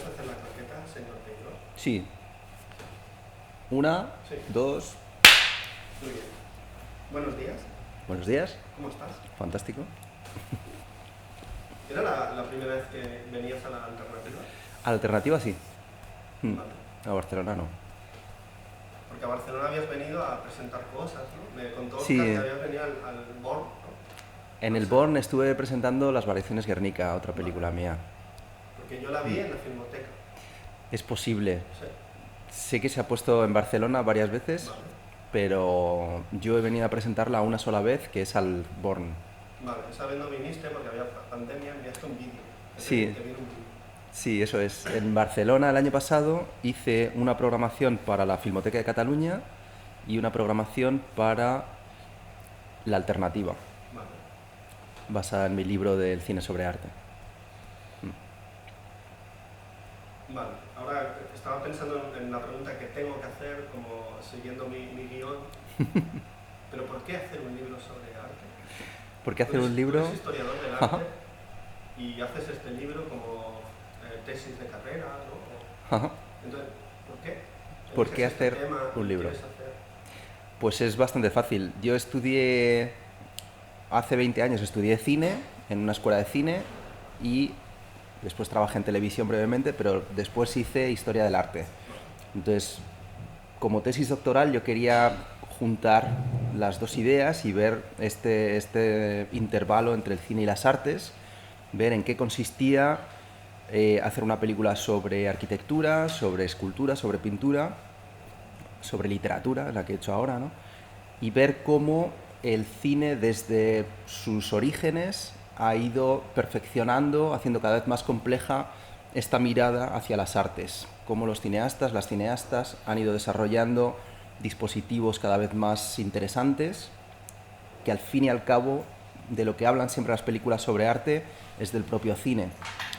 ¿Puedes hacer la claqueta, señor Taylor? Sí. Una, Sí. dos. Muy bien. Buenos días. Buenos días. ¿Cómo estás? Fantástico. ¿Era la primera vez que venías a la alternativa? A la alternativa sí. Vale. A Barcelona no. Porque a Barcelona habías venido a presentar cosas, ¿no? Me contó Sí. Oscar que habías venido al Born, ¿no? En el Born estuve presentando Las variaciones Guernica, otra película mía. Porque yo la vi en la Filmoteca. Es posible. Sí. Sé que se ha puesto en Barcelona varias veces, Vale. pero yo he venido a presentarla una sola vez, que es al Born. Vale, esa vez no viniste porque había pandemia, enviaste un vídeo. Sí. Te vino un vídeo. Sí, eso es. En Barcelona el año pasado hice una programación para la Filmoteca de Cataluña y una programación para La Alternativa, Vale. basada en mi libro del cine sobre arte. Vale, ahora estaba pensando en una pregunta que tengo que hacer, como siguiendo mi guión. Pero ¿por qué hacer un libro sobre arte? ¿Por qué hacer un libro? Tú eres historiador del arte y haces este libro como tesis de carrera, ¿no? Ajá. Entonces, ¿por qué? ¿Por qué ¿Eliges este hacer tema un y libro? quieres hacer? Pues es bastante fácil. Yo estudié, hace 20 años estudié cine en una escuela de cine y después trabajé en televisión brevemente, pero después hice historia del arte. Entonces, como tesis doctoral yo quería juntar las dos ideas y ver este intervalo entre el cine y las artes, ver en qué consistía hacer una película sobre arquitectura, sobre escultura, sobre pintura, sobre literatura, la que he hecho ahora, ¿no? Y ver cómo el cine desde sus orígenes ha ido perfeccionando, haciendo cada vez más compleja esta mirada hacia las artes, cómo los cineastas, las cineastas han ido desarrollando dispositivos cada vez más interesantes, que al fin y al cabo de lo que hablan siempre las películas sobre arte es del propio cine,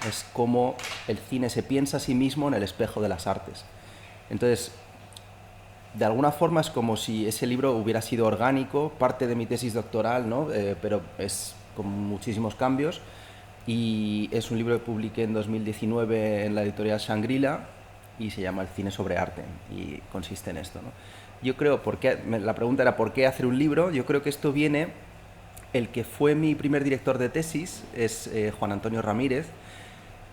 es cómo el cine se piensa a sí mismo en el espejo de las artes. Entonces, de alguna forma es como si ese libro hubiera sido orgánico, parte de mi tesis doctoral, ¿no? Pero es con muchísimos cambios. Y es un libro que publiqué en 2019 en la editorial Shangri-La y se llama El cine sobre arte y consiste en esto, ¿no? Yo creo, la pregunta era ¿por qué hacer un libro? Yo creo que esto viene, el que fue mi primer director de tesis es Juan Antonio Ramírez,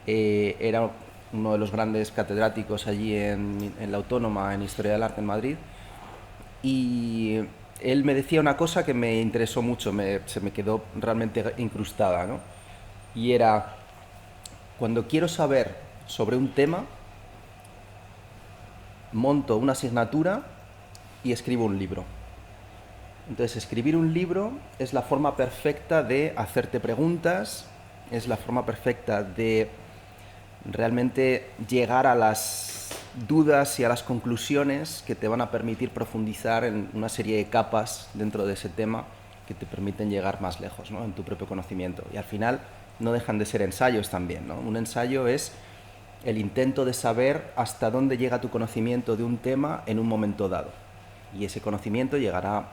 era uno de los grandes catedráticos allí en la Autónoma en Historia del Arte en Madrid, y él me decía una cosa que me interesó mucho, se me quedó realmente incrustada, ¿no? Y era, cuando quiero saber sobre un tema, monto una asignatura y escribo un libro. Entonces, escribir un libro es la forma perfecta de hacerte preguntas, es la forma perfecta de realmente llegar a las dudas y a las conclusiones que te van a permitir profundizar en una serie de capas dentro de ese tema que te permiten llegar más lejos, ¿no? En tu propio conocimiento. Y al final no dejan de ser ensayos también, ¿no? Un ensayo es el intento de saber hasta dónde llega tu conocimiento de un tema en un momento dado. Y ese conocimiento llegará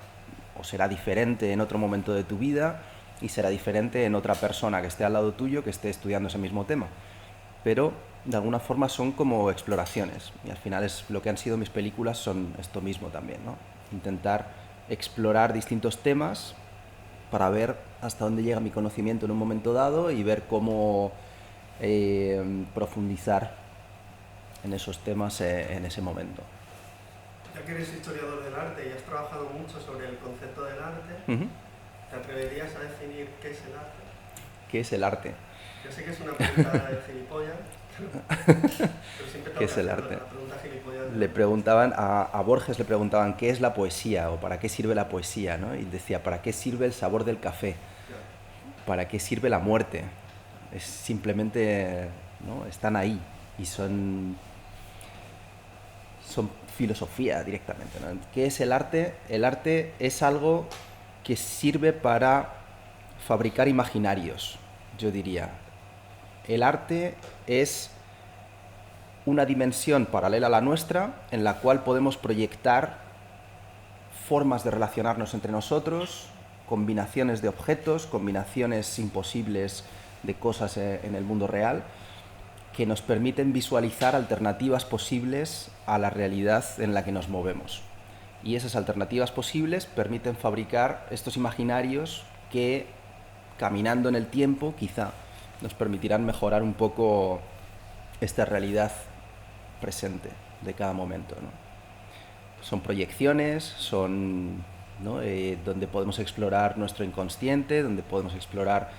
o será diferente en otro momento de tu vida y será diferente en otra persona que esté al lado tuyo que esté estudiando ese mismo tema. Pero de alguna forma son como exploraciones y al final es lo que han sido mis películas, son esto mismo también, ¿no? Intentar explorar distintos temas para ver hasta dónde llega mi conocimiento en un momento dado y ver cómo profundizar en esos temas en ese momento. Ya que eres historiador del arte y has trabajado mucho sobre el concepto del arte, ¿te atreverías a definir qué es el arte? ¿Qué es el arte? Yo sé que es una pregunta de gilipollas, pero siempre tengo ¿Qué es que el hacerlo, arte? la pregunta gilipollas. Le preguntaban a Borges, le preguntaban qué es la poesía o para qué sirve la poesía, ¿no? Y decía, ¿para qué sirve el sabor del café? ¿Para qué sirve la muerte? Es simplemente, ¿no? Están ahí y son filosofía directamente, ¿no? ¿Qué es el arte? El arte es algo que sirve para fabricar imaginarios, yo diría. El arte es una dimensión paralela a la nuestra en la cual podemos proyectar formas de relacionarnos entre nosotros, combinaciones de objetos, combinaciones imposibles de cosas en el mundo real, que nos permiten visualizar alternativas posibles a la realidad en la que nos movemos. Y esas alternativas posibles permiten fabricar estos imaginarios que, caminando en el tiempo, quizá nos permitirán mejorar un poco esta realidad presente de cada momento, ¿no? Son proyecciones, son, ¿no? Donde podemos explorar nuestro inconsciente, donde podemos explorar,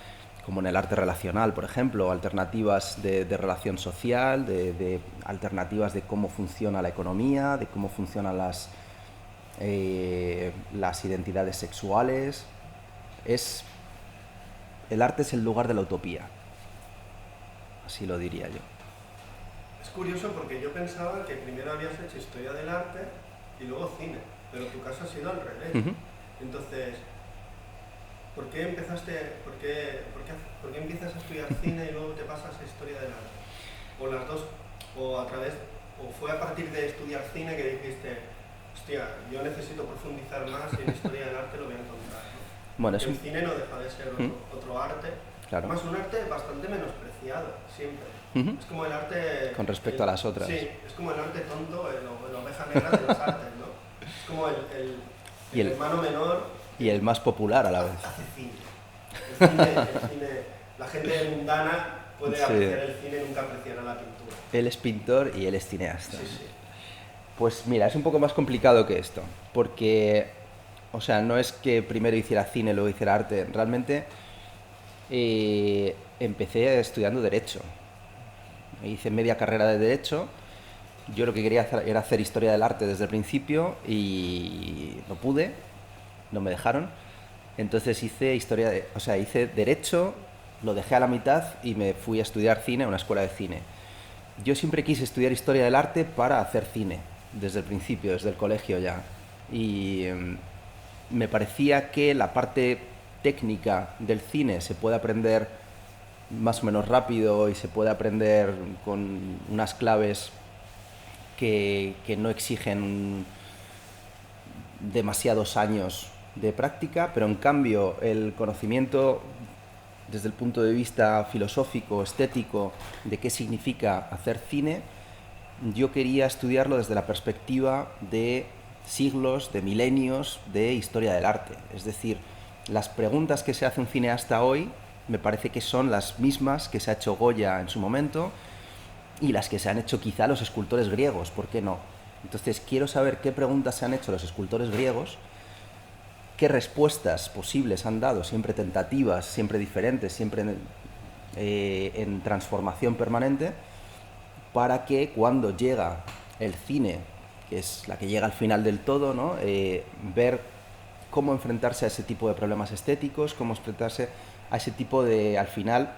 como en el arte relacional, por ejemplo, alternativas de relación social, de alternativas de cómo funciona la economía, de cómo funcionan las identidades sexuales. El arte es el lugar de la utopía, así lo diría yo. Es curioso porque yo pensaba que primero habías hecho historia del arte y luego cine, pero tu caso ha sido al revés. Uh-huh. Entonces, ¿por qué empiezas a estudiar cine y luego te pasas a historia del arte? O las dos, o fue a partir de estudiar cine que dijiste, hostia, yo necesito profundizar más y en historia del arte lo voy a encontrar, ¿no? Bueno, el cine no deja de ser otro arte, claro. Además un arte bastante menospreciado, siempre. Uh-huh. Es como el arte... Con respecto a las otras. Sí, es como el arte tonto, la oveja negra de las artes, ¿no? Es como el hermano menor... Y el más popular a la vez. Hace cine. El cine, la gente mundana puede apreciar el cine y nunca apreciará la pintura. Él es pintor y él es cineasta. Sí. Pues mira, es un poco más complicado que esto, porque, o sea, no es que primero hiciera cine y luego hiciera arte. Realmente empecé estudiando Derecho. Hice media carrera de Derecho. Yo lo que quería hacer era hacer historia del arte desde el principio y no pude, no me dejaron. Entonces hice hice Derecho, lo dejé a la mitad y me fui a estudiar cine a una escuela de cine. Yo siempre quise estudiar historia del arte para hacer cine, desde el principio, desde el colegio ya. Y me parecía que la parte técnica del cine se puede aprender más o menos rápido y se puede aprender con unas claves que no exigen demasiados años de práctica, pero en cambio el conocimiento desde el punto de vista filosófico, estético, de qué significa hacer cine, yo quería estudiarlo desde la perspectiva de siglos, de milenios de historia del arte. Es decir, las preguntas que se hace un cineasta hoy me parece que son las mismas que se ha hecho Goya en su momento y las que se han hecho quizá los escultores griegos, ¿por qué no? Entonces quiero saber qué preguntas se han hecho los escultores griegos, qué respuestas posibles han dado, siempre tentativas, siempre diferentes, siempre en transformación permanente, para que cuando llega el cine, que es la que llega al final del todo, ¿no? Ver cómo enfrentarse a ese tipo de problemas estéticos, cómo enfrentarse a ese tipo de, al final,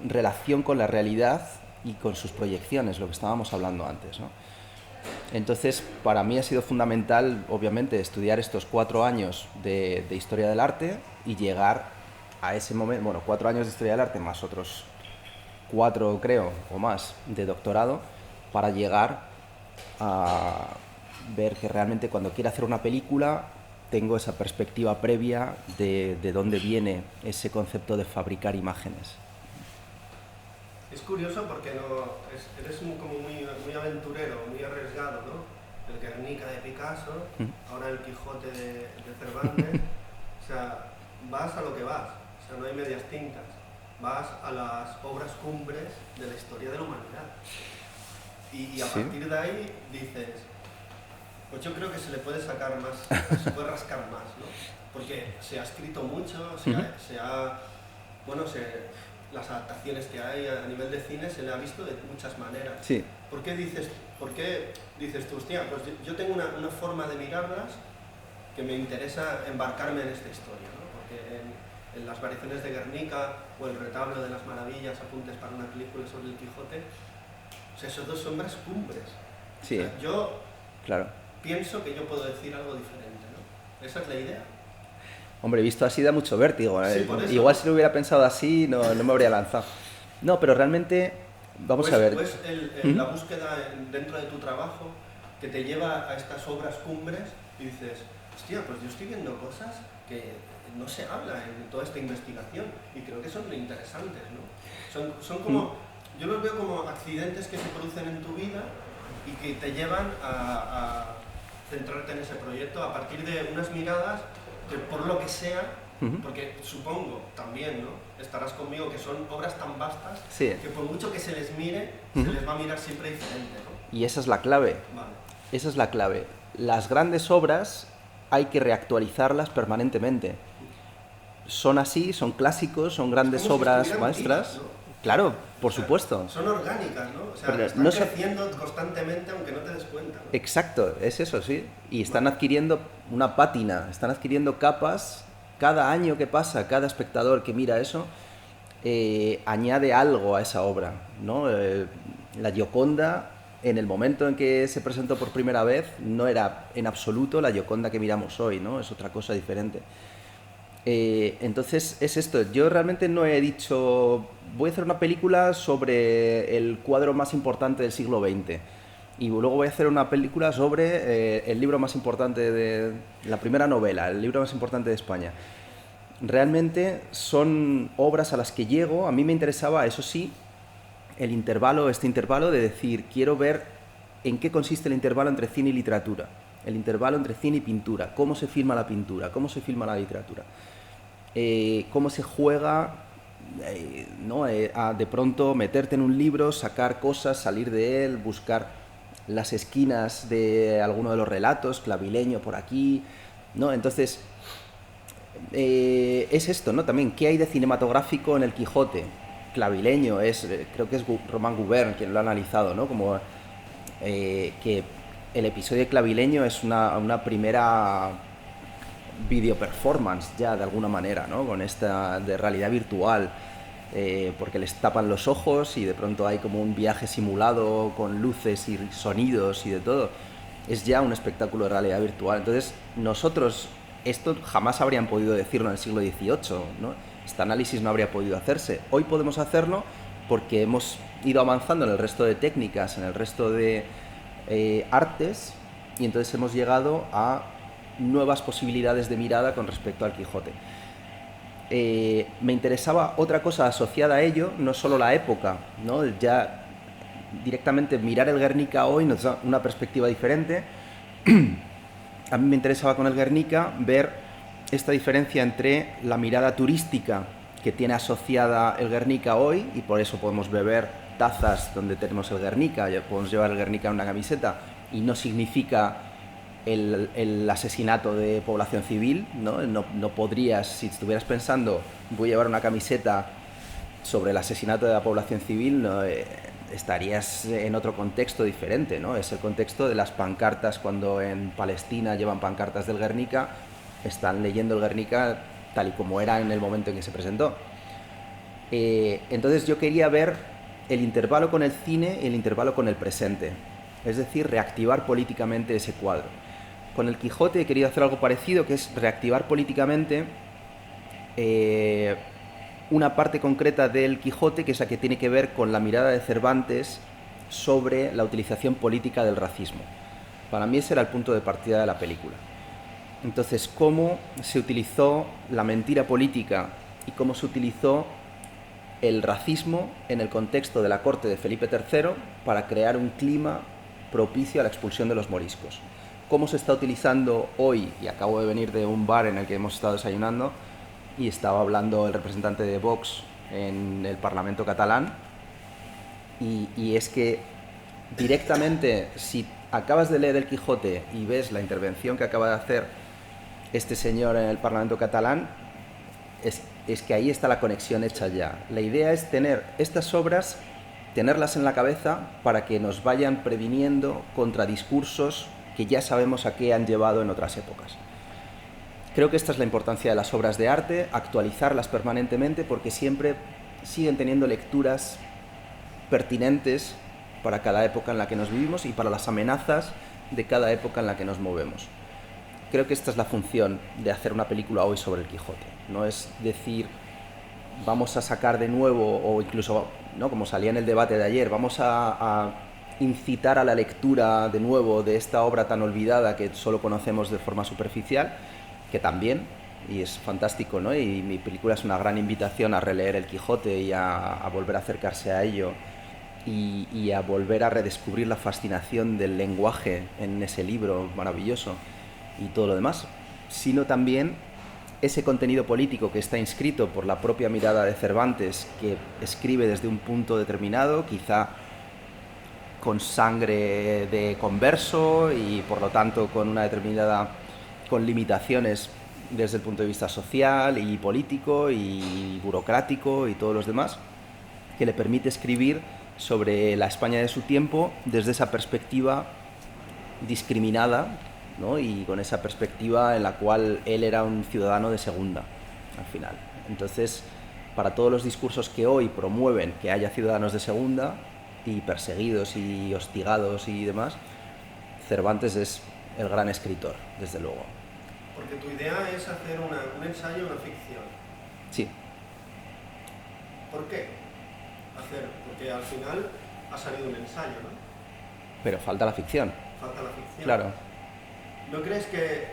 relación con la realidad y con sus proyecciones, lo que estábamos hablando antes, ¿no? Entonces, para mí ha sido fundamental, obviamente, estudiar estos 4 años de historia del arte y llegar a ese momento, bueno, 4 años de historia del arte más otros 4, creo, o más, de doctorado, para llegar a ver que realmente cuando quiero hacer una película tengo esa perspectiva previa de dónde viene ese concepto de fabricar imágenes. Es curioso porque eres como muy aventurero, muy arriesgado, ¿no? El Guernica de Picasso, ahora el Quijote de Cervantes. O sea, vas a lo que vas, o sea, no hay medias tintas. Vas a las obras cumbres de la historia de la humanidad. Y a partir de ahí dices, pues yo creo que se le puede sacar más, se puede rascar más, ¿no? Porque se ha escrito mucho, las adaptaciones que hay a nivel de cine se le ha visto de muchas maneras. Sí. ¿Por qué dices tú, hostia, pues yo tengo una forma de mirarlas que me interesa embarcarme en esta historia, ¿no? Porque en las variaciones de Guernica o el retablo de las maravillas, apuntes para una película sobre el Quijote, o sea, esos dos son obras cumbres. Sí. O sea, yo claro. Pienso que yo puedo decir algo diferente, ¿no? Esa es la idea. Hombre, visto así da mucho vértigo. Sí, por eso. Igual si lo hubiera pensado así no me habría lanzado. No, pero realmente, vamos a ver. Pues la búsqueda dentro de tu trabajo que te lleva a estas obras cumbres y dices, hostia, pues yo estoy viendo cosas que no se habla en toda esta investigación y creo que son interesantes, ¿no? Son como yo los veo como accidentes que se producen en tu vida y que te llevan a centrarte en ese proyecto a partir de unas miradas que por lo que sea, porque supongo también, ¿no? Estarás conmigo que son obras tan vastas que por mucho que se les mire, se les va a mirar siempre diferente, ¿no? Y esa es la clave. Vale. Esa es la clave. Las grandes obras hay que reactualizarlas permanentemente. Son así, son clásicos, son grandes obras maestras. Vivas, ¿no? Claro, por supuesto. Son orgánicas, ¿no? O sea, Pero están no creciendo constantemente aunque no te des cuenta, ¿no? Exacto, es eso, sí. Y están adquiriendo una pátina, están adquiriendo capas. Cada año que pasa, cada espectador que mira eso, añade algo a esa obra, ¿no? La Gioconda, en el momento en que se presentó por primera vez, no era en absoluto la Gioconda que miramos hoy, ¿no? Es otra cosa diferente. Entonces es esto, yo realmente no he dicho voy a hacer una película sobre el cuadro más importante del siglo XX y luego voy a hacer una película sobre el libro más importante de la primera novela, el libro más importante de España. Realmente son obras a las que llego. A mí me interesaba, eso sí, este intervalo de decir, quiero ver en qué consiste el intervalo entre cine y literatura, el intervalo entre cine y pintura, cómo se filma la pintura, cómo se filma la literatura, cómo se juega, ¿no? A de pronto meterte en un libro, sacar cosas, salir de él, buscar las esquinas de alguno de los relatos, Clavileño por aquí, ¿no? Entonces, es esto, ¿no? También, ¿qué hay de cinematográfico en el Quijote? Clavileño, creo que es Román Gubern quien lo ha analizado, ¿no? Como que el episodio de Clavileño es una primera video performance ya de alguna manera, ¿no? Con esta de realidad virtual, porque les tapan los ojos y de pronto hay como un viaje simulado con luces y sonidos y de todo. Es ya un espectáculo de realidad virtual. Entonces nosotros esto jamás habrían podido decirlo en el siglo XVIII, ¿no? Este análisis no habría podido hacerse. Hoy podemos hacerlo porque hemos ido avanzando en el resto de técnicas, en el resto de artes, y entonces hemos llegado a nuevas posibilidades de mirada con respecto al Quijote. Me interesaba otra cosa asociada a ello, no solo la época, ¿no? Ya directamente mirar el Guernica hoy nos da una perspectiva diferente. A mí me interesaba con el Guernica ver esta diferencia entre la mirada turística que tiene asociada el Guernica hoy, y por eso podemos beber tazas donde tenemos el Guernica, ya podemos llevar el Guernica en una camiseta, y no significa el asesinato de población civil, ¿no? No podrías, si estuvieras pensando voy a llevar una camiseta sobre el asesinato de la población civil, no, estarías en otro contexto diferente, ¿no? Es el contexto de las pancartas cuando en Palestina llevan pancartas del Guernica, están leyendo el Guernica tal y como era en el momento en que se presentó. Entonces yo quería ver el intervalo con el cine y el intervalo con el presente, es decir, reactivar políticamente ese cuadro. Con el Quijote he querido hacer algo parecido, que es reactivar políticamente una parte concreta del Quijote, que es la que tiene que ver con la mirada de Cervantes sobre la utilización política del racismo. Para mí ese era el punto de partida de la película. Entonces, cómo se utilizó la mentira política y cómo se utilizó el racismo en el contexto de la corte de Felipe III para crear un clima propicio a la expulsión de los moriscos. Cómo se está utilizando hoy, y acabo de venir de un bar en el que hemos estado desayunando y estaba hablando el representante de Vox en el Parlamento catalán, y es que directamente, si acabas de leer el Quijote y ves la intervención que acaba de hacer este señor en el Parlamento catalán, es que ahí está la conexión hecha ya. La idea es tener estas obras, tenerlas en la cabeza para que nos vayan previniendo contra discursos que ya sabemos a qué han llevado en otras épocas. Creo que esta es la importancia de las obras de arte, actualizarlas permanentemente porque siempre siguen teniendo lecturas pertinentes para cada época en la que nos vivimos y para las amenazas de cada época en la que nos movemos. Creo que esta es la función de hacer una película hoy sobre el Quijote. No es decir, vamos a sacar de nuevo, o incluso, ¿no?, como salía en el debate de ayer, vamos a incitar a la lectura de nuevo de esta obra tan olvidada que solo conocemos de forma superficial, que también, y es fantástico, ¿no? Y mi película es una gran invitación a releer el Quijote y a volver a acercarse a ello y a volver a redescubrir la fascinación del lenguaje en ese libro maravilloso y todo lo demás, sino también ese contenido político que está inscrito por la propia mirada de Cervantes, que escribe desde un punto determinado, quizá con sangre de converso y por lo tanto con una determinada, con limitaciones desde el punto de vista social y político y burocrático y todos los demás, que le permite escribir sobre la España de su tiempo desde esa perspectiva discriminada, ¿no? Y con esa perspectiva en la cual él era un ciudadano de segunda, al final. Entonces, para todos los discursos que hoy promueven que haya ciudadanos de segunda y perseguidos y hostigados y demás, Cervantes es el gran escritor, desde luego. Porque tu idea es hacer un ensayo, una ficción. Sí. ¿Por qué? Porque al final ha salido un ensayo, ¿no? Pero falta la ficción. Falta la ficción. Claro. ¿No crees que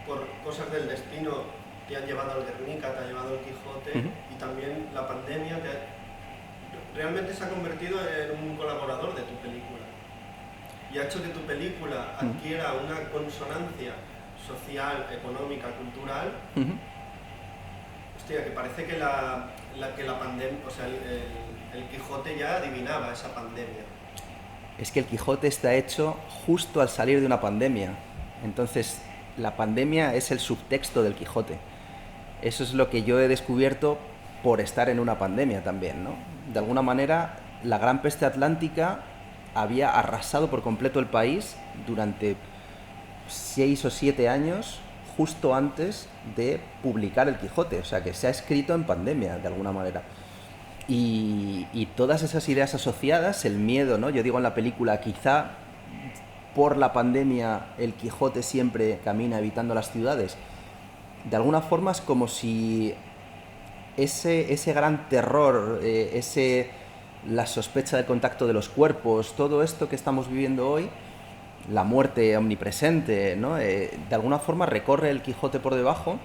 por cosas del destino te han llevado al Guernica, te ha llevado al Quijote y también la pandemia realmente se ha convertido en un colaborador de tu película y ha hecho que tu película adquiera una consonancia social, económica, cultural? Hostia, que parece que la pandemia, o sea, el Quijote ya adivinaba esa pandemia. Es que el Quijote está hecho justo al salir de una pandemia. Entonces, la pandemia es el subtexto del Quijote. Eso es lo que yo he descubierto por estar en una pandemia también, ¿no? De alguna manera, la gran peste atlántica había arrasado por completo el país durante 6 o 7 años, justo antes de publicar el Quijote. O sea, que se ha escrito en pandemia, de alguna manera. Y todas esas ideas asociadas, el miedo, ¿no? Yo digo en la película, quizá por la pandemia el Quijote siempre camina evitando las ciudades. De alguna forma es como si ese gran terror, la sospecha del contacto de los cuerpos, todo esto que estamos viviendo hoy, la muerte omnipresente, ¿no? De alguna forma recorre el Quijote por debajo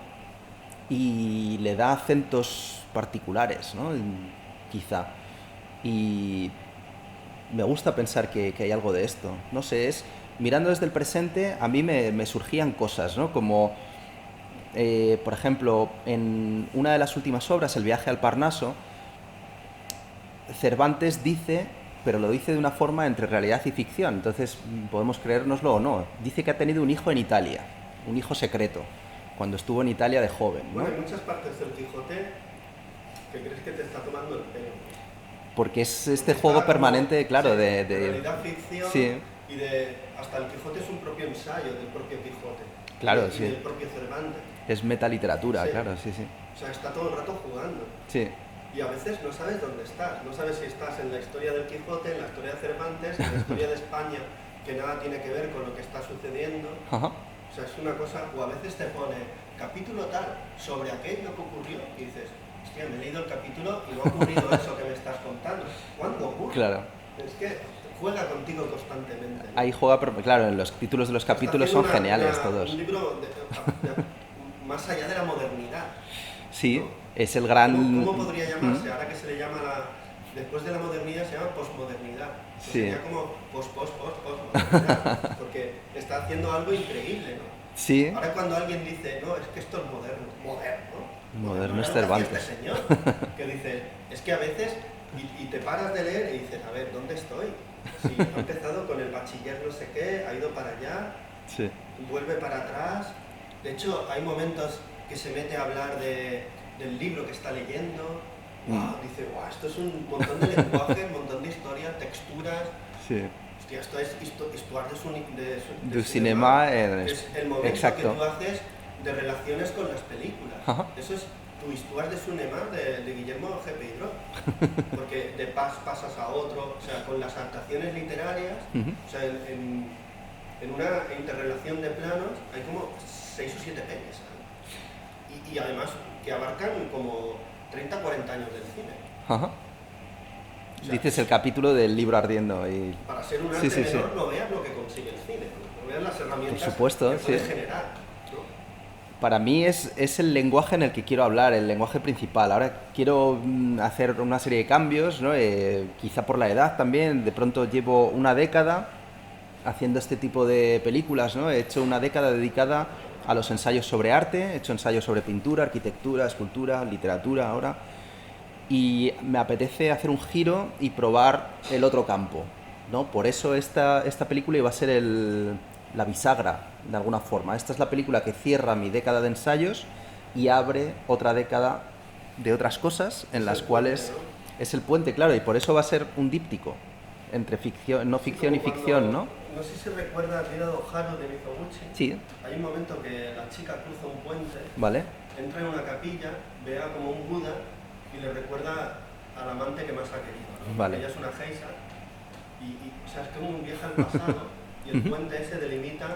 y le da acentos particulares, ¿no? Quizá. Y me gusta pensar que hay algo de esto. No sé, mirando desde el presente, a mí me surgían cosas, ¿no? Como, por ejemplo, en una de las últimas obras, El viaje al Parnaso, Cervantes dice, pero lo dice de una forma entre realidad y ficción, entonces podemos creérnoslo o no. Dice que ha tenido un hijo en Italia, un hijo secreto, cuando estuvo en Italia de joven, ¿no? Bueno, hay muchas partes del Quijote que crees que te está tomando el pelo. Porque es este juego permanente, claro, sí, de realidad ficción, sí. Y hasta el Quijote es un propio ensayo del propio Quijote. Claro, y sí. del propio Cervantes. Es metaliteratura, Sí. Claro, sí, sí. O sea, está todo el rato jugando. Sí. Y a veces no sabes dónde estás. No sabes si estás en la historia del Quijote, en la historia de Cervantes, en la historia de España, que nada tiene que ver con lo que está sucediendo. Ajá. O sea, es una cosa, o a veces te pone capítulo tal sobre aquello que ocurrió y dices, hostia, me he leído el capítulo y no ha ocurrido eso que me estás contando. ¿Cuándo ocurre? Claro. Es que juega contigo constantemente, ¿no? Ahí juega, pero claro, en los títulos de los capítulos son geniales todos. Un libro más allá de la modernidad. Sí, ¿no? es el gran... ¿Cómo podría llamarse? Ahora que se le llama después de la modernidad se llama posmodernidad. Pues sí. Sería como posmodernidad, porque está haciendo algo increíble, ¿no? Sí. Ahora cuando alguien dice, no, es que esto es moderno es Cervantes. Este señor, que dice, es que a veces, y te paras de leer y dices, a ver, ¿dónde estoy? Si ha empezado con el bachiller no sé qué, ha ido para allá, sí. Vuelve para atrás. De hecho, hay momentos que se mete a hablar del libro que está leyendo. Dice, esto es un montón de lenguaje, un montón de historias, texturas. Sí. Hostia, esto es histoire de cinema. Es el momento exacto. que tú haces de relaciones con las películas. Ajá. Eso es tu histoire de cinema de Guillermo G. Peiró. Porque de pasas a otro, o sea, con las adaptaciones literarias, o sea, en una interrelación de planos hay como 6 o 7 pelis. Y además que abarcan como 30 o 40 años del cine. Ajá. O sea, dices el capítulo del libro ardiendo. Y... Para ser un arte menor no veas lo que consigue el cine, no veas las herramientas por supuesto, que puede generar. ¿No? Para mí es el lenguaje en el que quiero hablar, el lenguaje principal. Ahora quiero hacer una serie de cambios, ¿no? Quizá por la edad también. De pronto llevo una década haciendo este tipo de películas, ¿no? He hecho una década dedicada a los ensayos sobre arte, he hecho ensayos sobre pintura, arquitectura, escultura, literatura ahora. Y me apetece hacer un giro y probar el otro campo, ¿no? Por eso esta película iba a ser la bisagra, de alguna forma. Esta es la película que cierra mi década de ensayos y abre otra década de otras cosas en las cuales es el puente, claro, y por eso va a ser un díptico entre ficción, no ficción y ficción, ¿no? No sé si recuerdas Vida Haru de Mizoguchi. Sí. Hay un momento que la chica cruza un puente, Vale. entra en una capilla, ve a como un Buda y le recuerda al amante que más ha querido, ¿no? Vale. Ella es una geisha o sea, es como un viaje al pasado y el puente ese delimita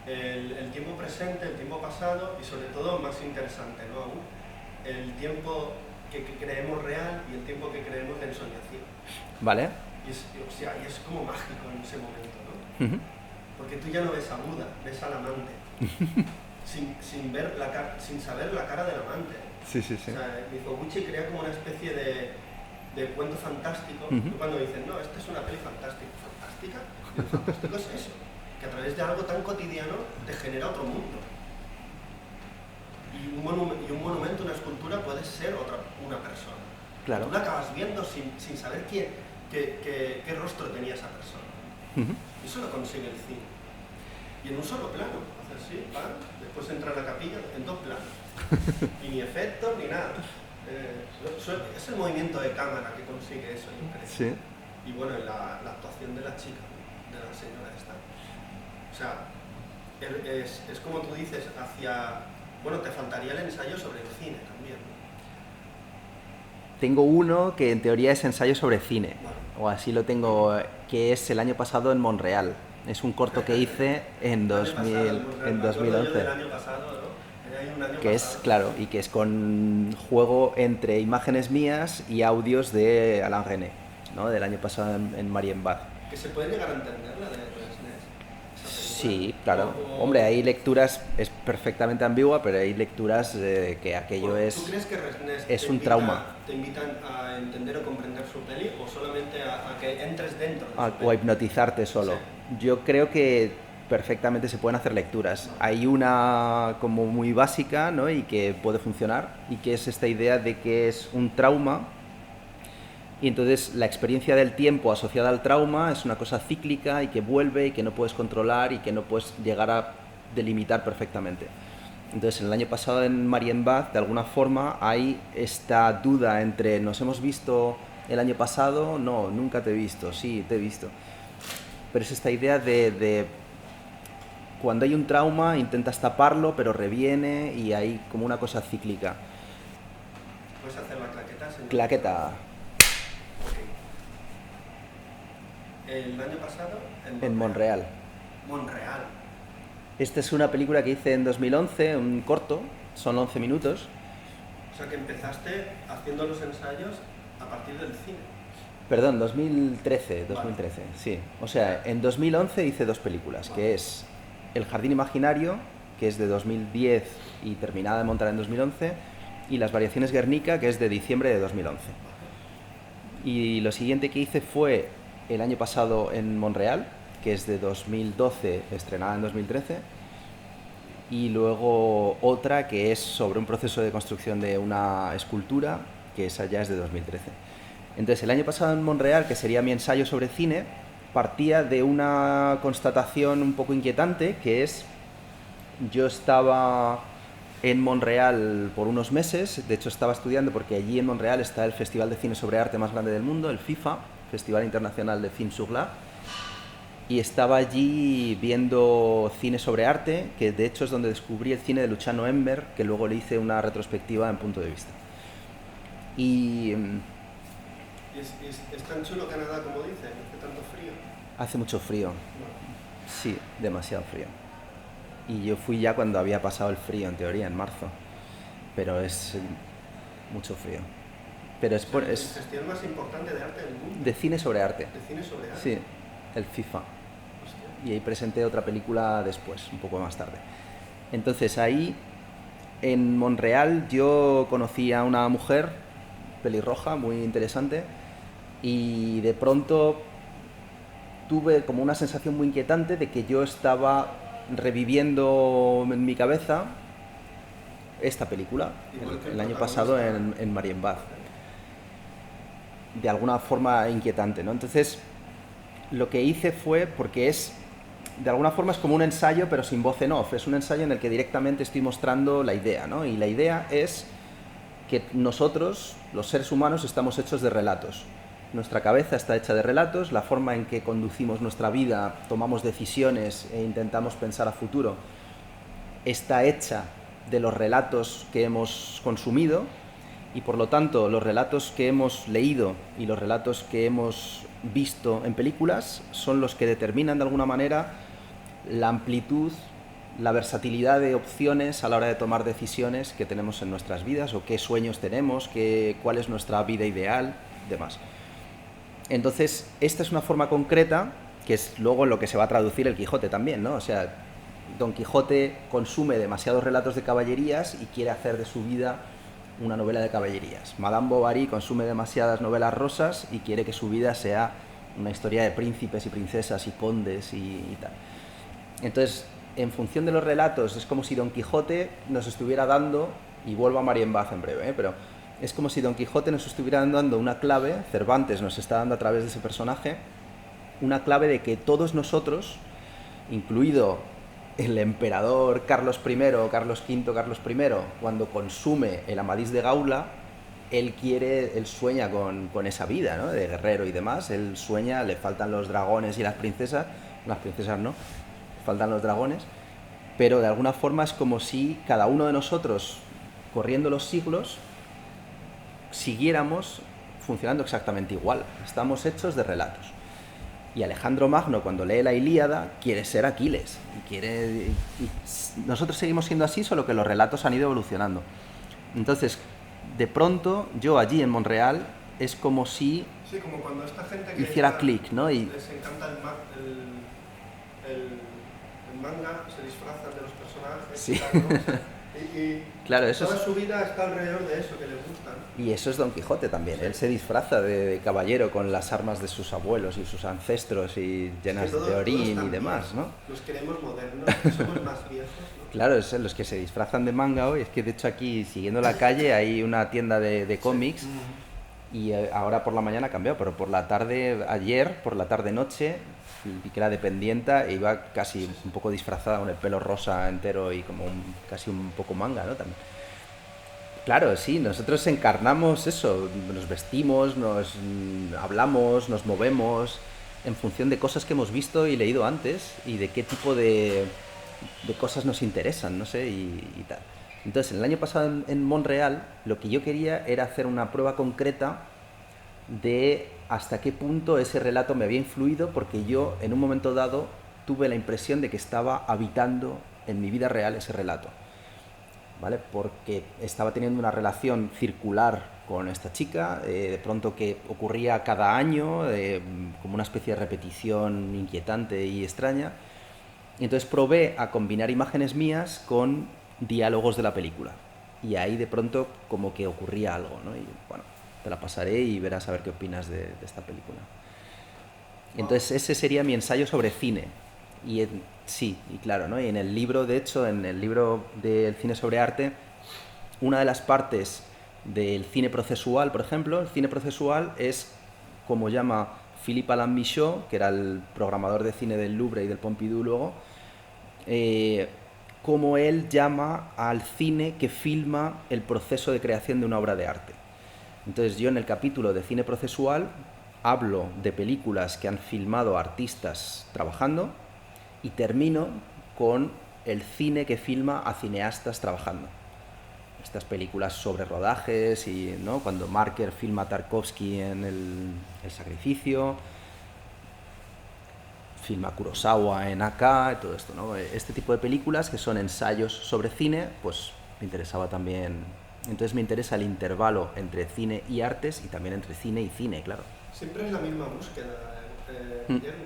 el tiempo presente, el tiempo pasado y sobre todo, más interesante, ¿no? Aún, el tiempo que creemos real y el tiempo que creemos de ensoñación. Vale. Y es como mágico en ese momento, ¿no? Porque tú ya no ves a Buda, ves al amante. sin saber la cara del amante. Sí, sí, sí. O sea, Mizoguchi crea como una especie de cuento fantástico. Cuando dicen, no, esta es una peli fantástica. ¿Fantástica? Lo fantástico es eso, que a través de algo tan cotidiano te genera otro mundo. Y un monumento, una escultura puede ser una persona. Claro. Tú la acabas viendo sin saber qué rostro tenía esa persona. Eso lo consigue el cine. Y en un solo plano, hace así, después entra en la capilla en 2 planos. Y ni efectos ni nada. Es el movimiento de cámara que consigue eso, yo creo. Sí. Y bueno, la actuación de la chica, de la señora esta. O sea, es como tú dices, bueno, te faltaría el ensayo sobre el cine también, ¿no? Tengo uno que en teoría es ensayo sobre cine, Vale. o así lo tengo, que es el año pasado en Montreal. Es un corto que hice en 2011. Del año pasado, ¿no? Hay un año Que es, pasado. claro, y que es con juego entre imágenes mías y audios de Alain René, ¿no? Del año pasado en Marienbad. Que se puede llegar a entender la de Resnés. Sí, claro. Hombre, hay lecturas, es perfectamente ambigua, pero hay lecturas que aquello ¿Tú crees que Resnés es un trauma. te invitan a entender o comprender su peli o solamente a que entres dentro de su peli? O a hipnotizarte solo? Sí. Yo creo que perfectamente se pueden hacer lecturas. Hay una como muy básica, ¿no? Y que puede funcionar, y que es esta idea de que es un trauma. Y entonces la experiencia del tiempo asociada al trauma es una cosa cíclica y que vuelve y que no puedes controlar y que no puedes llegar a delimitar perfectamente. Entonces, el año pasado en Marienbad, de alguna forma, hay esta duda entre ¿nos hemos visto el año pasado? No, nunca te he visto. Sí, te he visto. Pero es esta idea de cuando hay un trauma intentas taparlo, pero reviene y hay como una cosa cíclica. ¿Puedes hacer la claqueta, señor? Claqueta. El año pasado En Montreal. Montreal. Esta es una película que hice en 2011, un corto, son 11 minutos. O sea que empezaste haciendo los ensayos a partir del cine. Perdón, 2013, Vale. sí. O sea, en 2011 hice 2 películas, Vale. que es El Jardín Imaginario, que es de 2010 y terminada de montar en 2011, y Las Variaciones Guernica, que es de diciembre de 2011. Y lo siguiente que hice fue el año pasado en Montreal, que es de 2012, estrenada en 2013, y luego otra que es sobre un proceso de construcción de una escultura, que esa ya es de 2013. Entonces, el año pasado en Montreal, que sería mi ensayo sobre cine, partía de una constatación un poco inquietante, que es, yo estaba en Montreal por unos meses, de hecho estaba estudiando porque allí en Montreal está el festival de cine sobre arte más grande del mundo, el FIFA, Festival Internacional de Film sur l'Art, y estaba allí viendo cine sobre arte, que de hecho es donde descubrí el cine de Luciano Emmer, que luego le hice una retrospectiva en Punto de Vista. Y ¿Es tan chulo Canadá como dicen? ¿Hace tanto frío? hace mucho frío, No. sí, demasiado frío. Y yo fui ya cuando había pasado el frío, en teoría, en marzo, pero es mucho frío. Pero es El festival más importante de arte del mundo. de cine sobre arte. ¿De cine sobre arte? Sí, el FIFA. Hostia. Y ahí presenté otra película después, un poco más tarde. Entonces ahí En Monreal yo conocí a una mujer pelirroja muy interesante y de pronto tuve como una sensación muy inquietante de que yo estaba reviviendo en mi cabeza esta película el año pasado en Marienbad. De alguna forma inquietante, ¿no? Entonces, lo que hice fue, porque de alguna forma es como un ensayo, pero sin voz en off. Es un ensayo en el que directamente estoy mostrando la idea, ¿no? Y la idea es que nosotros, los seres humanos, estamos hechos de relatos. Nuestra cabeza está hecha de relatos, la forma en que conducimos nuestra vida, tomamos decisiones e intentamos pensar a futuro, está hecha de los relatos que hemos consumido y por lo tanto los relatos que hemos leído y los relatos que hemos visto en películas son los que determinan de alguna manera la amplitud, la versatilidad de opciones a la hora de tomar decisiones que tenemos en nuestras vidas o qué sueños tenemos, cuál es nuestra vida ideal, demás. Entonces, esta es una forma concreta que es luego en lo que se va a traducir el Quijote también, ¿no? O sea, Don Quijote consume demasiados relatos de caballerías y quiere hacer de su vida una novela de caballerías. Madame Bovary consume demasiadas novelas rosas y quiere que su vida sea una historia de príncipes y princesas y condes y tal. Entonces, en función de los relatos, es como si Don Quijote nos estuviera dando, y vuelvo a Marienbad en breve, pero es como si Don Quijote nos estuviera dando una clave, Cervantes nos está dando a través de ese personaje, una clave de que todos nosotros, incluido el emperador Carlos I, Carlos V, Carlos I, cuando consume el Amadís de Gaula, él sueña con esa vida, ¿no? De guerrero y demás, él sueña, le faltan los dragones y las princesas no, faltan los dragones, pero de alguna forma es como si cada uno de nosotros, corriendo los siglos, siguiéramos funcionando exactamente igual. Estamos hechos de relatos. Y Alejandro Magno, cuando lee la Ilíada, quiere ser Aquiles. Y nosotros seguimos siendo así, solo que los relatos han ido evolucionando. Entonces, de pronto, yo allí en Monreal, es como si como cuando esta gente que hiciera clic, ¿no? Y les encanta el manga, se disfrazan de los personajes. Sí. Tal, ¿no? O sea, claro, eso toda su vida está alrededor de eso que les gusta, ¿no? Y eso es Don Quijote también. Sí. Él se disfraza de caballero con las armas de sus abuelos y sus ancestros y llenas de orín y demás, ¿no? Los queremos modernos, somos más viejos, ¿no? Claro, es los que se disfrazan de manga hoy. Es que de hecho aquí, siguiendo la calle, hay una tienda de cómics. Sí. Y ahora por la mañana ha cambiado, pero por la tarde, ayer, por la tarde-noche, vi que era dependienta e iba casi un poco disfrazada con el pelo rosa entero y como casi un poco manga, ¿no? También. Claro, sí, nosotros encarnamos eso, nos vestimos, nos hablamos, nos movemos en función de cosas que hemos visto y leído antes y de qué tipo de cosas nos interesan, no sé, y tal. Entonces, el año pasado en Monreal, lo que yo quería era hacer una prueba concreta de hasta qué punto ese relato me había influido, porque yo, en un momento dado, tuve la impresión de que estaba habitando en mi vida real ese relato, ¿vale? Porque estaba teniendo una relación circular con esta chica, de pronto que ocurría cada año, como una especie de repetición inquietante y extraña, y entonces probé a combinar imágenes mías con diálogos de la película. Y ahí de pronto como que ocurría algo, ¿no? Y bueno, te la pasaré y verás a ver qué opinas de esta película. Entonces ese sería mi ensayo sobre cine. Y sí, y claro, ¿no? Y en el libro, de hecho, en el libro del cine sobre arte, una de las partes del cine procesual, por ejemplo, el cine procesual es como llama Philippe Alain Michaud, que era el programador de cine del Louvre y del Pompidou luego, como él llama al cine que filma el proceso de creación de una obra de arte. Entonces yo en el capítulo de cine procesual hablo de películas que han filmado artistas trabajando y termino con el cine que filma a cineastas trabajando. Estas películas sobre rodajes y, ¿no? Cuando Marker filma a Tarkovsky en el Sacrificio, filma Kurosawa en AK, todo esto, ¿no? Este tipo de películas que son ensayos sobre cine, pues me interesaba también. Entonces me interesa el intervalo entre cine y artes y también entre cine y cine, claro. Siempre es la misma búsqueda, Guillermo.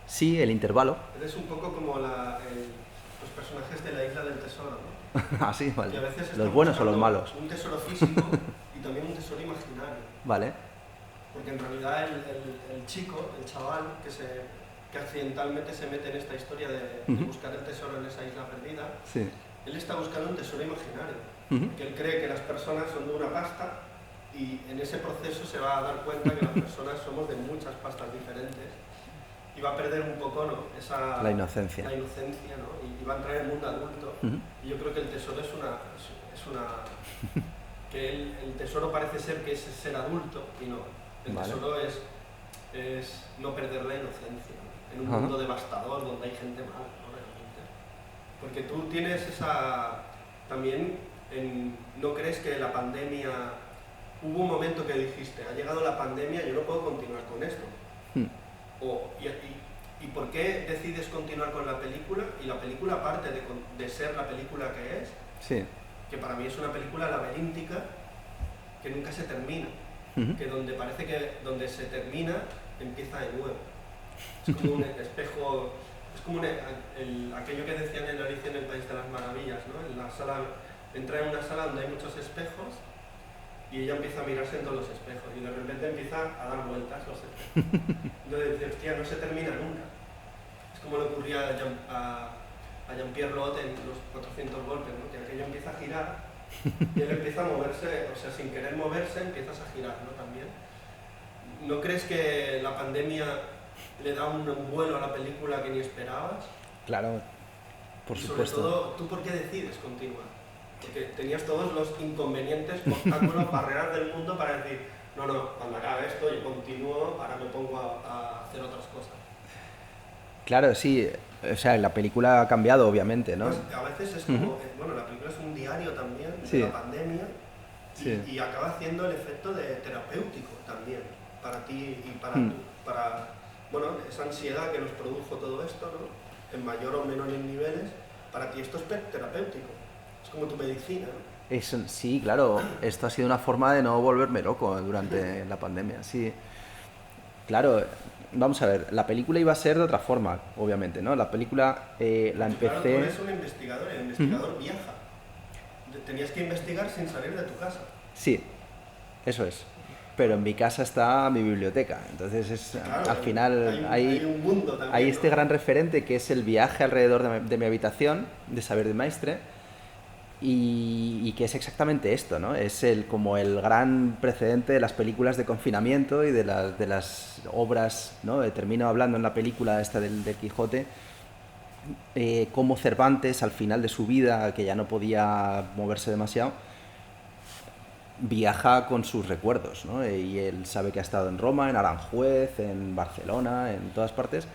Sí, el intervalo. Eres un poco como los personajes de la Isla del Tesoro, ¿no? Así, Y vale. a veces ¿Los están buenos o los buscando malos? un tesoro físico y también un tesoro imaginario. Vale. Porque en realidad el chico, el chaval, que accidentalmente se mete en esta historia de buscar el tesoro en esa isla perdida, Sí. él está buscando un tesoro imaginario. Ujú. Que él cree que las personas son de una pasta y en ese proceso se va a dar cuenta que las personas somos de muchas pastas diferentes y va a perder un poco, ¿no? La inocencia. La inocencia, ¿no? Y va a entrar en el mundo adulto. Ujú. Y yo creo que el tesoro es una que el tesoro parece ser que es ser adulto y no. El Vale. tesoro es no perder la inocencia, ¿no? En un Ajá. mundo devastador donde hay gente mala, ¿no? Realmente. Porque tú tienes esa... También, ¿no crees que la pandemia... Hubo un momento que dijiste, ha llegado la pandemia, yo no puedo continuar con esto. ¿Y por qué decides continuar con la película? Y la película, aparte de ser la película que es, Sí. que para mí es una película laberíntica que nunca se termina, Ujú. que donde parece que donde se termina empieza de nuevo. Es como un espejo, es como aquello que decían en Alicia en el País de las Maravillas, ¿no? En la sala, entra en una sala donde hay muchos espejos y ella empieza a mirarse en todos los espejos y de repente empieza a dar vueltas los espejos. Entonces dice, hostia, no se termina nunca. Es como le ocurría a Jean-Pierre Lot en los 400 golpes, ¿no? Que aquello empieza a girar y él empieza a moverse, o sea, sin querer moverse empiezas a girar, ¿no? También. ¿No crees que la pandemia le da un vuelo a la película que ni esperabas? Claro, por Y sobre supuesto. todo, ¿tú por qué decides continuar? Porque tenías todos los inconvenientes, obstáculos, barreras del mundo para decir, no, cuando acabe esto yo continúo, ahora me pongo a hacer otras cosas. Claro, sí. O sea, la película ha cambiado, obviamente, ¿no? Pues a veces es como, bueno, la película es un diario también de Sí. la pandemia Sí. y acaba haciendo el efecto de terapéutico también para ti y para bueno, esa ansiedad que nos produjo todo esto, ¿no? En mayor o menor niveles, para ti esto es terapéutico, es como tu medicina, ¿no? Sí, claro. Esto ha sido una forma de no volverme loco durante la pandemia, sí. Claro, vamos a ver, la película iba a ser de otra forma, obviamente, ¿no? La película la Porque, claro, tú empecé... eres un investigador y el investigador viaja. Tenías que investigar sin salir de tu casa. Sí, eso es. Pero en mi casa está mi biblioteca, entonces Claro, al final hay un mundo también, hay este ¿no? gran referente que es el viaje alrededor de mi habitación, de Saber de Maistre, y que es exactamente esto, ¿no? Es como el gran precedente de las películas de confinamiento y de las obras, ¿no? Termino hablando en la película esta del Quijote, cómo Cervantes, al final de su vida, que ya no podía moverse demasiado, viaja con sus recuerdos, ¿no? Y él sabe que ha estado en Roma, en Aranjuez, en Barcelona, en todas partes,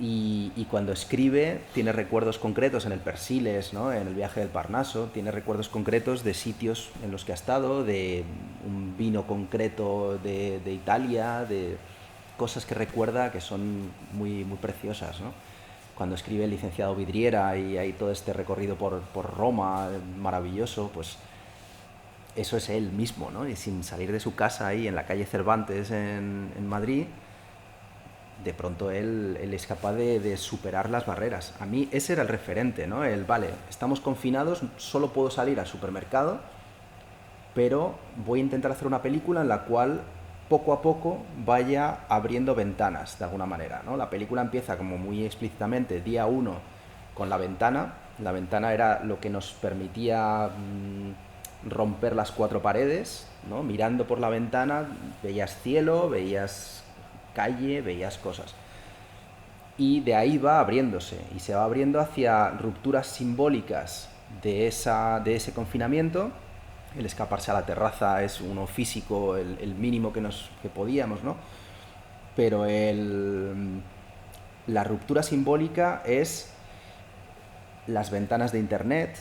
y cuando escribe tiene recuerdos concretos en el Persiles, ¿no? En el viaje del Parnaso, tiene recuerdos concretos de sitios en los que ha estado, de un vino concreto de Italia, de cosas que recuerda que son muy, muy preciosas, ¿no? Cuando escribe El licenciado Vidriera y hay todo este recorrido por Roma maravilloso, pues eso es él mismo, ¿no? Y sin salir de su casa ahí en la calle Cervantes en Madrid, de pronto él es capaz de superar las barreras. A mí ese era el referente, ¿no? Vale, estamos confinados, solo puedo salir al supermercado, pero voy a intentar hacer una película en la cual poco a poco vaya abriendo ventanas, de alguna manera, ¿no? La película empieza como muy explícitamente, día 1, con la ventana. La ventana era lo que nos permitía romper las 4 paredes, ¿no? Mirando por la ventana veías cielo, veías calle, veías cosas. Y de ahí va abriéndose, y se va abriendo hacia rupturas simbólicas de ese confinamiento. El escaparse a la terraza es uno físico, el mínimo que podíamos, ¿no? Pero la ruptura simbólica es las ventanas de internet,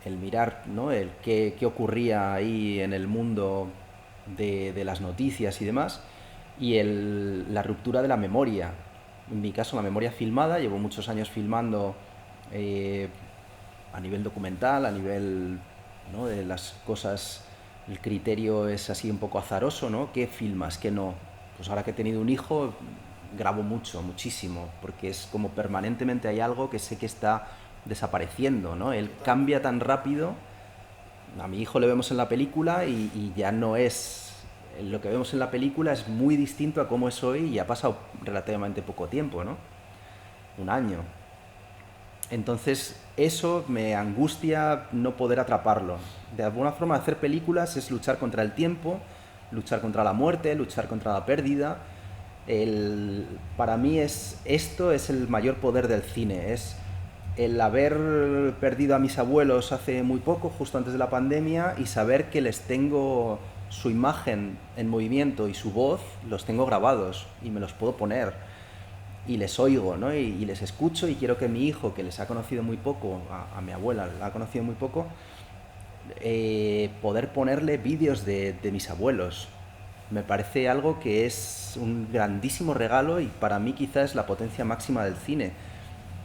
el mirar, ¿no? El qué ocurría ahí en el mundo de las noticias y demás, y la ruptura de la memoria. En mi caso, la memoria filmada, llevo muchos años filmando a nivel documental, a nivel, ¿no? De las cosas, el criterio es así un poco azaroso, ¿no? ¿Qué filmas, qué no? Pues ahora que he tenido un hijo, grabo muchísimo, porque es como permanentemente hay algo que sé que está desapareciendo, ¿no? Él cambia tan rápido. A mi hijo le vemos en la película y ya no es... Lo que vemos en la película es muy distinto a cómo es hoy y ha pasado relativamente poco tiempo, ¿no? Un año. Entonces, eso me angustia no poder atraparlo. De alguna forma, hacer películas es luchar contra el tiempo, luchar contra la muerte, luchar contra la pérdida. Para mí esto es el mayor poder del cine, es el haber perdido a mis abuelos hace muy poco, justo antes de la pandemia, y saber que les tengo su imagen en movimiento y su voz, los tengo grabados y me los puedo poner y les oigo, ¿no? Y les escucho, y quiero que mi hijo, que les ha conocido muy poco, a mi abuela la ha conocido muy poco, poder ponerle vídeos de mis abuelos. Me parece algo que es un grandísimo regalo y para mí quizás es la potencia máxima del cine.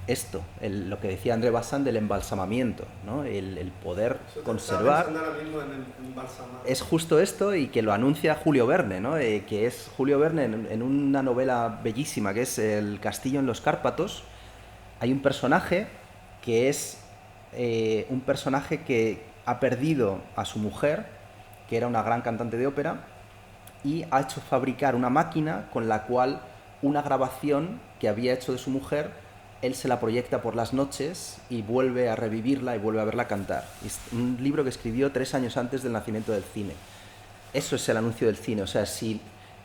Esto, lo que decía André Bazin del embalsamamiento, ¿no? El poder conservar. Es justo esto, y que lo anuncia Julio Verne, ¿no? Que es Julio Verne en una novela bellísima que es El castillo en los Cárpatos. Hay un personaje que es un personaje que ha perdido a su mujer, que era una gran cantante de ópera, y ha hecho fabricar una máquina con la cual una grabación que había hecho de su mujer, él se la proyecta por las noches y vuelve a revivirla y vuelve a verla cantar. Es un libro que escribió 3 años antes del nacimiento del cine. Eso es el anuncio del cine. O sea,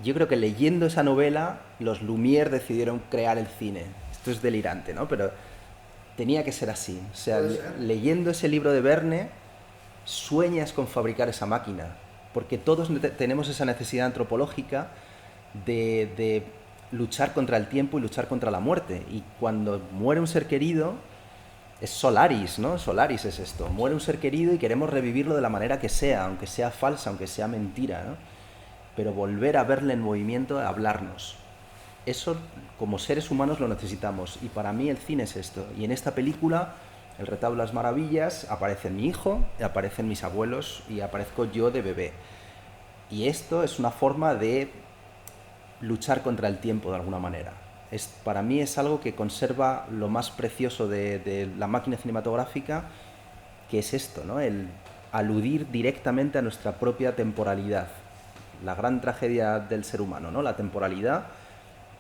yo creo que leyendo esa novela, los Lumière decidieron crear el cine. Esto es delirante, ¿no? Pero tenía que ser así. O sea, leyendo ese libro de Verne, sueñas con fabricar esa máquina. Porque todos tenemos esa necesidad antropológica de luchar contra el tiempo y luchar contra la muerte. Y cuando muere un ser querido, es Solaris, ¿no? Solaris es esto. Muere un ser querido y queremos revivirlo de la manera que sea, aunque sea falsa, aunque sea mentira, ¿no? Pero volver a verle en movimiento, a hablarnos. Eso, como seres humanos, lo necesitamos. Y para mí el cine es esto. Y en esta película, El retablo de las maravillas, aparece mi hijo, aparecen mis abuelos y aparezco yo de bebé. Y esto es una forma de luchar contra el tiempo de alguna manera. Para mí es algo que conserva lo más precioso de la máquina cinematográfica, que es esto, ¿no? El aludir directamente a nuestra propia temporalidad. La gran tragedia del ser humano, ¿no? La temporalidad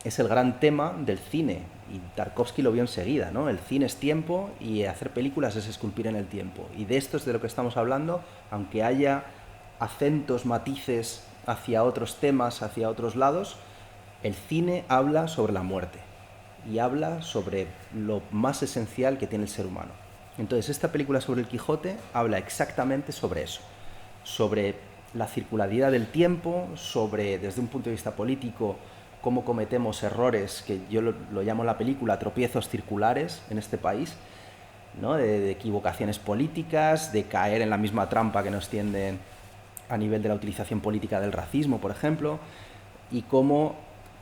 es el gran tema del cine, y Tarkovsky lo vio enseguida, ¿no? El cine es tiempo y hacer películas es esculpir en el tiempo. Y de esto es de lo que estamos hablando, aunque haya acentos, matices hacia otros temas, hacia otros lados. El cine habla sobre la muerte y habla sobre lo más esencial que tiene el ser humano. Entonces, esta película sobre el Quijote habla exactamente sobre eso, sobre la circularidad del tiempo, sobre, desde un punto de vista político, cómo cometemos errores, que yo lo llamo en la película tropiezos circulares en este país, ¿no? De equivocaciones políticas, de caer en la misma trampa que nos tienden a nivel de la utilización política del racismo, por ejemplo, y cómo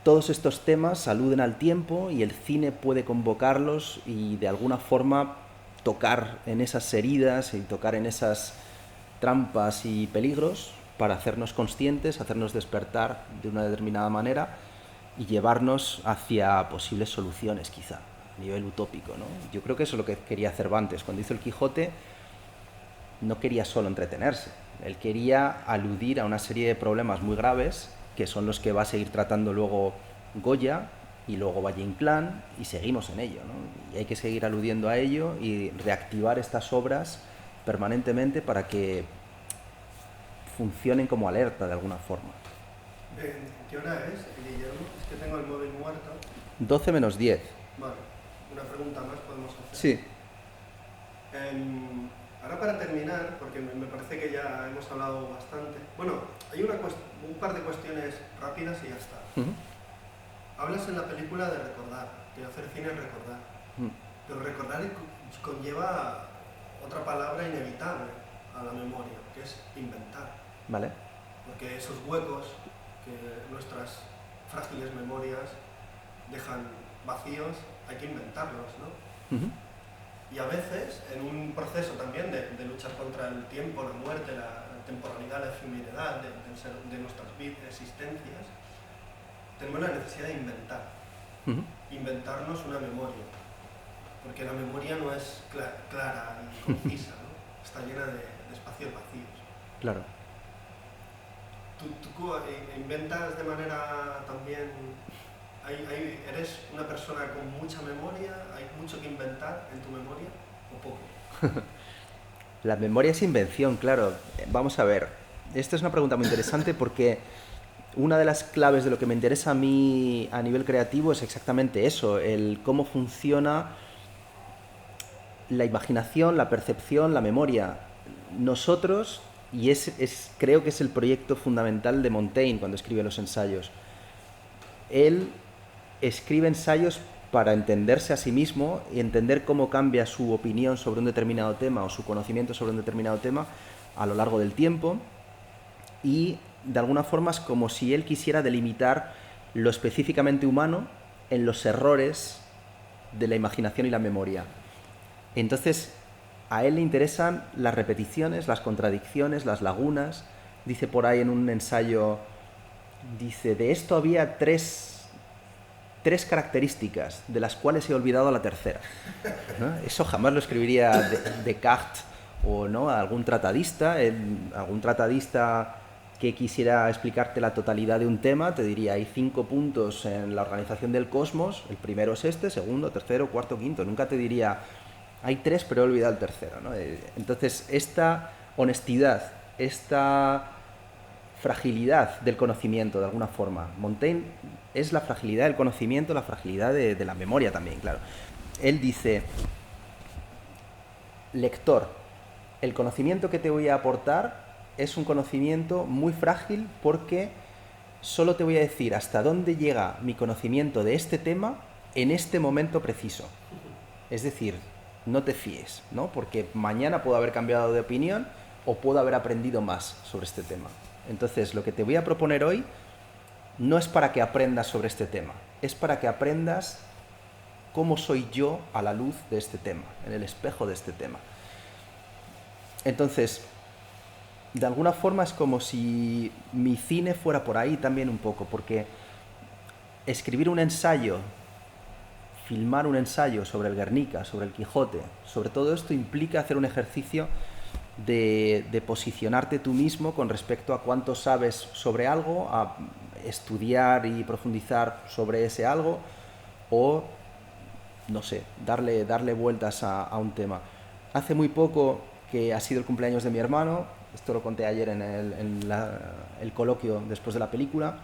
todos estos temas aluden al tiempo y el cine puede convocarlos y de alguna forma tocar en esas heridas y tocar en esas trampas y peligros para hacernos conscientes, hacernos despertar de una determinada manera y llevarnos hacia posibles soluciones, quizá, a nivel utópico, ¿no? Yo creo que eso es lo que quería Cervantes. Cuando hizo El Quijote, no quería solo entretenerse, él quería aludir a una serie de problemas muy graves, que son los que va a seguir tratando luego Goya y luego Valle Inclán, y seguimos en ello, ¿no? Y hay que seguir aludiendo a ello y reactivar estas obras permanentemente para que funcionen como alerta de alguna forma. ¿Qué hora es, Guillermo? Es que tengo el móvil muerto. 12 menos 10. Vale, una pregunta más podemos hacer. Sí. Ahora para terminar, porque me parece que ya hemos hablado bastante. Bueno, hay un par de cuestiones rápidas y ya está. Hablas en la película de recordar, que hacer cine es recordar. Pero recordar conlleva otra palabra inevitable a la memoria, que es inventar. Vale. Porque esos huecos que nuestras frágiles memorias dejan vacíos, hay que inventarlos, ¿no? Y a veces, en un proceso también de luchar contra el tiempo, la muerte, la temporalidad, la efemeridad de nuestras existencias, tenemos la necesidad de inventar. Inventarnos una memoria. porque la memoria no es clara y concisa, ¿no? Está llena de espacios vacíos. Claro. ¿Tú inventas de manera también... ¿Eres una persona con mucha memoria? ¿Hay mucho que inventar en tu memoria o poco? La memoria es invención, claro. Vamos a ver. Esta es una pregunta muy interesante porque una de las claves de lo que me interesa a mí a nivel creativo es exactamente eso, el cómo funciona la imaginación, la percepción, la memoria. Nosotros, y creo que es el proyecto fundamental de Montaigne cuando escribe los ensayos, él escribe ensayos para entenderse a sí mismo y entender cómo cambia su opinión sobre un determinado tema o su conocimiento sobre un determinado tema a lo largo del tiempo, y de alguna forma es como si él quisiera delimitar lo específicamente humano en los errores de la imaginación y la memoria. Entonces, a él le interesan las repeticiones, las contradicciones, las lagunas. Dice por ahí en un ensayo, dice, de esto había tres características, de las cuales he olvidado la tercera, ¿no? Eso jamás lo escribiría Descartes o ¿no? algún tratadista que quisiera explicarte la totalidad de un tema. Te diría, hay 5 puntos en la organización del cosmos, el primero es este, segundo, tercero, cuarto, quinto. Nunca te diría, hay 3 pero he olvidado el tercero, ¿no? Entonces, esta honestidad, esta fragilidad del conocimiento, de alguna forma, Montaigne es la fragilidad del conocimiento, la fragilidad de la memoria también, claro. Él dice, lector, el conocimiento que te voy a aportar es un conocimiento muy frágil porque solo te voy a decir hasta dónde llega mi conocimiento de este tema en este momento preciso. Es decir, no te fíes, ¿no? Porque mañana puedo haber cambiado de opinión o puedo haber aprendido más sobre este tema. Entonces, lo que te voy a proponer hoy no es para que aprendas sobre este tema, es para que aprendas cómo soy yo a la luz de este tema, en el espejo de este tema. Entonces, de alguna forma es como si mi cine fuera por ahí también un poco, porque escribir un ensayo, filmar un ensayo sobre el Guernica, sobre el Quijote, sobre todo esto implica hacer un ejercicio de posicionarte tú mismo con respecto a cuánto sabes sobre algo, a estudiar y profundizar sobre ese algo, o, no sé, darle vueltas a un tema. Hace muy poco, que ha sido el cumpleaños de mi hermano, esto lo conté ayer en el coloquio después de la película,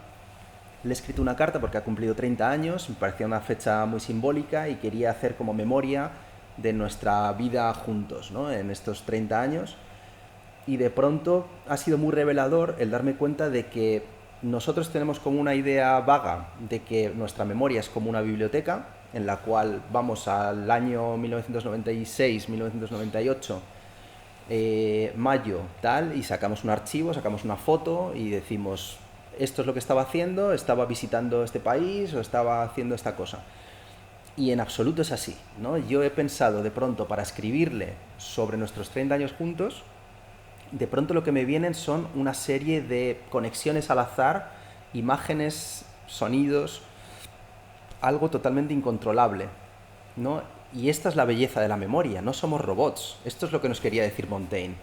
le he escrito una carta porque ha cumplido 30 años, me parecía una fecha muy simbólica y quería hacer como memoria de nuestra vida juntos, ¿no? En estos 30 años. Y de pronto ha sido muy revelador el darme cuenta de que nosotros tenemos como una idea vaga de que nuestra memoria es como una biblioteca en la cual vamos al año 1996, 1998, mayo, tal, y sacamos un archivo, sacamos una foto y decimos, esto es lo que estaba haciendo, estaba visitando este país o estaba haciendo esta cosa. Y en absoluto es así, ¿no? Yo he pensado de pronto para escribirle sobre nuestros 30 años juntos, de pronto lo que me vienen son una serie de conexiones al azar, imágenes, sonidos, algo totalmente incontrolable, ¿no? Y esta es la belleza de la memoria, no somos robots, esto es lo que nos quería decir Montaigne.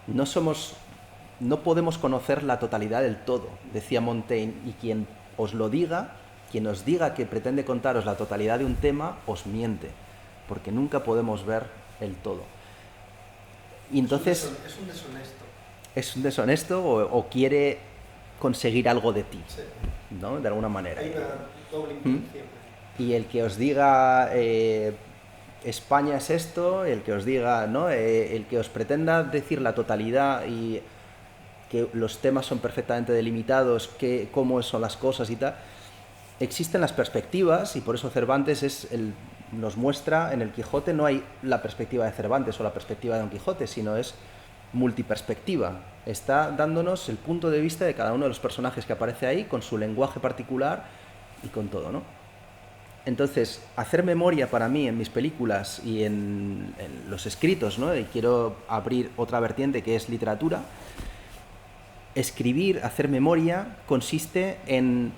No podemos conocer la totalidad del todo, decía Montaigne, y quien os diga que pretende contaros la totalidad de un tema, os miente, porque nunca podemos ver el todo. Y entonces es un deshonesto. Es un deshonesto o quiere conseguir algo de ti, sí, ¿no? De alguna manera. Hay una doble intención. Y el que os diga España es esto, el que os diga, ¿no? El que os pretenda decir la totalidad y que los temas son perfectamente delimitados, cómo son las cosas y tal. Existen las perspectivas y por eso Cervantes nos muestra en el Quijote, no hay la perspectiva de Cervantes o la perspectiva de Don Quijote, sino es multiperspectiva. Está dándonos el punto de vista de cada uno de los personajes que aparece ahí, con su lenguaje particular y con todo, ¿no? Entonces, hacer memoria para mí en mis películas y en los escritos, ¿no? Y quiero abrir otra vertiente que es literatura. Escribir, hacer memoria, consiste en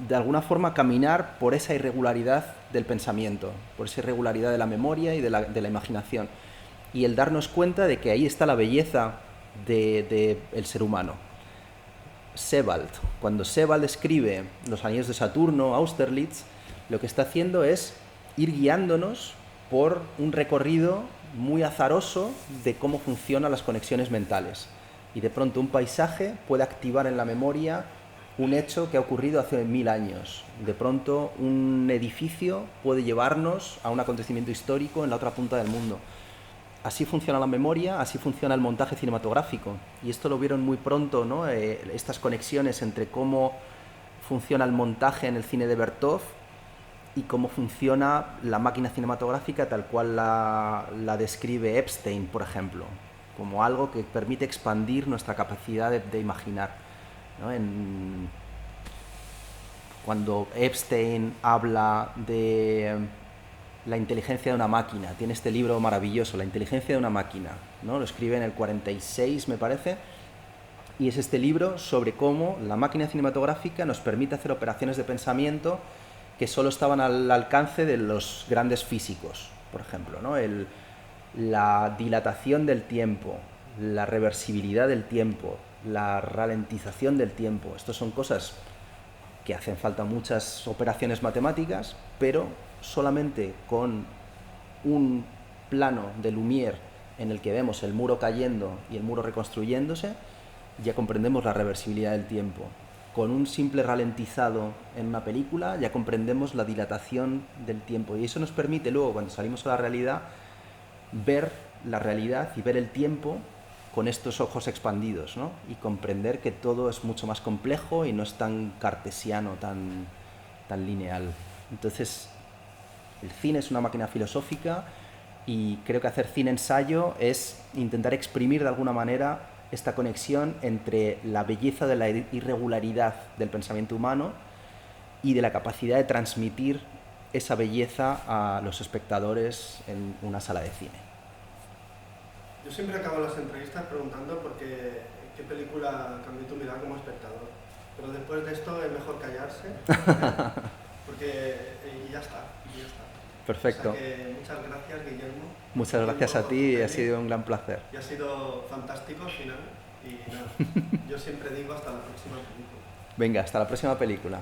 de alguna forma caminar por esa irregularidad del pensamiento, por esa irregularidad de la memoria y de la imaginación. Y el darnos cuenta de que ahí está la belleza del ser humano. Sebald, cuando Sebald escribe Los anillos de Saturno, Austerlitz, lo que está haciendo es ir guiándonos por un recorrido muy azaroso de cómo funcionan las conexiones mentales. Y de pronto un paisaje puede activar en la memoria un hecho que ha ocurrido hace 1000 años. De pronto un edificio puede llevarnos a un acontecimiento histórico en la otra punta del mundo. Así funciona la memoria, así funciona el montaje cinematográfico. Y esto lo vieron muy pronto, ¿no? Estas conexiones entre cómo funciona el montaje en el cine de Bertov y cómo funciona la máquina cinematográfica tal cual la describe Epstein, por ejemplo, como algo que permite expandir nuestra capacidad de imaginar, ¿no? Cuando Epstein habla de la inteligencia de una máquina, tiene este libro maravilloso, La inteligencia de una máquina, ¿no? Lo escribe en el 46, me parece, y es este libro sobre cómo la máquina cinematográfica nos permite hacer operaciones de pensamiento que solo estaban al alcance de los grandes físicos, por ejemplo, ¿no? La dilatación del tiempo, la reversibilidad del tiempo, la ralentización del tiempo. Estas son cosas que hacen falta muchas operaciones matemáticas, pero solamente con un plano de Lumière en el que vemos el muro cayendo y el muro reconstruyéndose, ya comprendemos la reversibilidad del tiempo. Con un simple ralentizado en una película ya comprendemos la dilatación del tiempo, y eso nos permite luego, cuando salimos a la realidad, ver la realidad y ver el tiempo con estos ojos expandidos, ¿no? Y comprender que todo es mucho más complejo y no es tan cartesiano, tan lineal. Entonces, el cine es una máquina filosófica, y creo que hacer cine ensayo es intentar exprimir de alguna manera esta conexión entre la belleza de la irregularidad del pensamiento humano y de la capacidad de transmitir esa belleza a los espectadores en una sala de cine. Yo siempre acabo las entrevistas preguntando por qué película cambió tu mirada como espectador. Pero después de esto es mejor callarse, porque y ya está. Perfecto. O sea que muchas gracias, Guillermo. Muchas gracias a ti, ha sido un gran placer. Y ha sido fantástico al final. Y nada, yo siempre digo hasta la próxima película. Venga, hasta la próxima película.